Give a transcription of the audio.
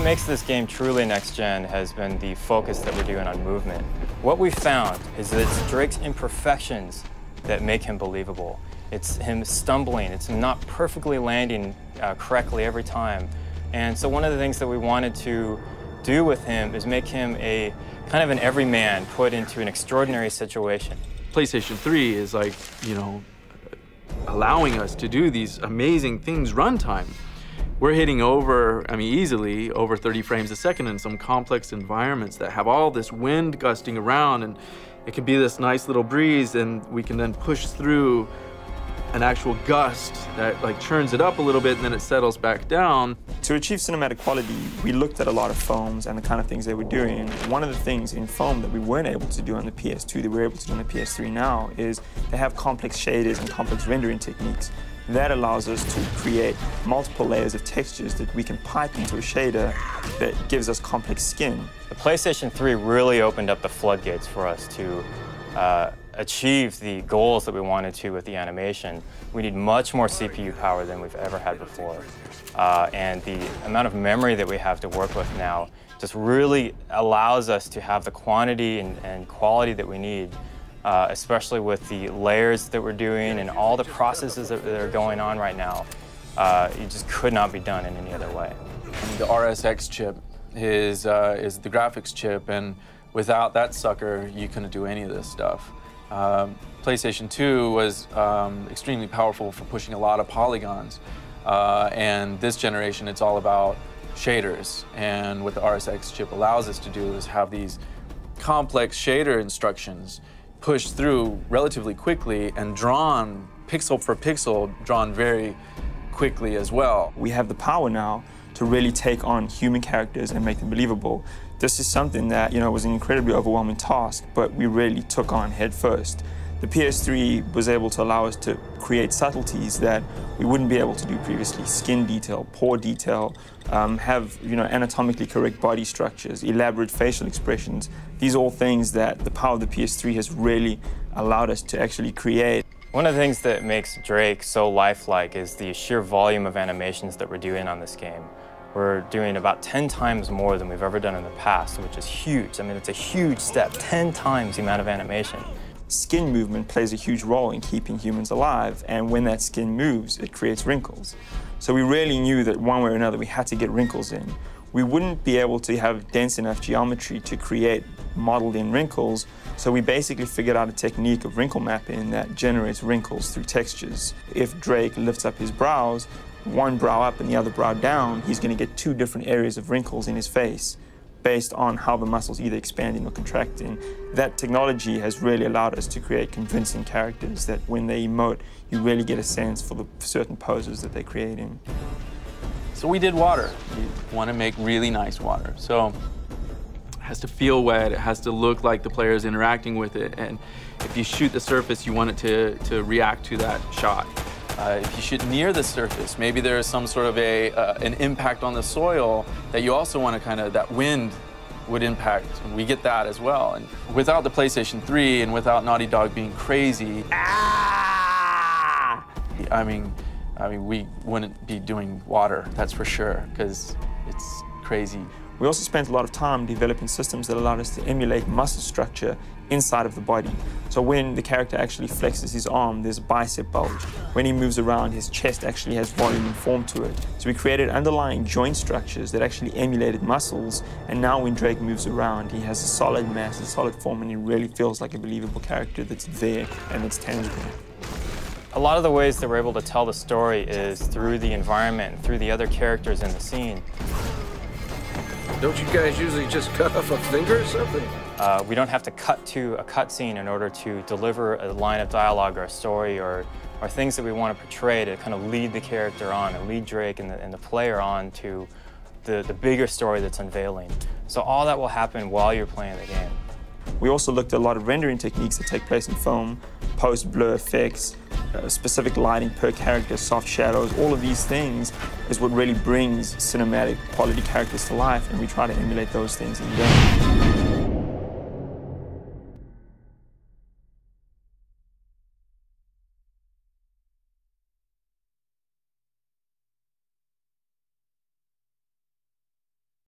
makes this game truly next-gen has been the focus that we're doing on movement. What we found is that it's Drake's imperfections that make him believable. It's him stumbling, it's him not perfectly landing correctly every time. And so one of the things that we wanted to do with him is make him a kind of an everyman put into an extraordinary situation. PlayStation 3 is like, you know, allowing us to do these amazing things runtime. We're hitting over, I mean, easily over 30 frames a second in some complex environments that have all this wind gusting around, and it can be this nice little breeze, and we can then push through an actual gust that like churns it up a little bit and then it settles back down. To achieve cinematic quality, we looked at a lot of foams and the kind of things they were doing. One of the things in foam that we weren't able to do on the PS2 that we're able to do on the PS3 now is they have complex shaders and complex rendering techniques. That allows us to create multiple layers of textures that we can pipe into a shader that gives us complex skin. The PlayStation 3 really opened up the floodgates for us to achieve the goals that we wanted to with the animation. We need much more CPU power than we've ever had before. And the amount of memory that we have to work with now just really allows us to have the quantity and quality that we need, especially with the layers that we're doing and all the processes that are going on right now. It just could not be done in any other way. The RSX chip is the graphics chip, and without that sucker, you couldn't do any of this stuff. PlayStation 2 was extremely powerful for pushing a lot of polygons, and this generation it's all about shaders, and what the RSX chip allows us to do is have these complex shader instructions pushed through relatively quickly and drawn pixel for pixel, drawn very quickly as well. We have the power now to really take on human characters and make them believable. This is something that, you know, was an incredibly overwhelming task, but we really took on head first. The PS3 was able to allow us to create subtleties that we wouldn't be able to do previously. Skin detail, pore detail, have, you know, anatomically correct body structures, elaborate facial expressions. These are all things that the power of the PS3 has really allowed us to actually create. One of the things that makes Drake so lifelike is the sheer volume of animations that we're doing on this game. We're doing about 10 times more than we've ever done in the past, which is huge. I mean, it's a huge step, 10 times the amount of animation. Skin movement plays a huge role in keeping humans alive, and when that skin moves, it creates wrinkles. So we really knew that one way or another we had to get wrinkles in. We wouldn't be able to have dense enough geometry to create modeled-in wrinkles, so we basically figured out a technique of wrinkle mapping that generates wrinkles through textures. If Drake lifts up his brows, one brow up and the other brow down, he's going to get two different areas of wrinkles in his face based on how the muscles either expanding or contracting. That technology has really allowed us to create convincing characters that when they emote, you really get a sense for the certain poses that they're creating. So we did water. We want to make really nice water. So it has to feel wet, it has to look like the player is interacting with it, and if you shoot the surface, you want it to react to that shot. If you shoot near the surface, maybe there is some sort of an impact on the soil that you also want to kind of, that wind would impact. We get that as well. And without the PlayStation 3 and without Naughty Dog being crazy, I mean, we wouldn't be doing water, that's for sure, because it's crazy. We also spent a lot of time developing systems that allowed us to emulate muscle structure inside of the body. So when the character actually flexes his arm, there's a bicep bulge. When he moves around, his chest actually has volume and form to it. So we created underlying joint structures that actually emulated muscles, and now when Drake moves around, he has a solid mass, a solid form, and he really feels like a believable character that's there and that's tangible. A lot of the ways that we're able to tell the story is through the environment, through the other characters in the scene. Don't you guys usually just cut off a finger or something? We don't have to cut to a cutscene in order to deliver a line of dialogue or a story or things that we want to portray to kind of lead the character on and lead Drake and the player on to the bigger story that's unveiling. So all that will happen while you're playing the game. We also looked at a lot of rendering techniques that take place in foam, post-blur effects, specific lighting per character, soft shadows. All of these things is what really brings cinematic quality characters to life, and we try to emulate those things in the game.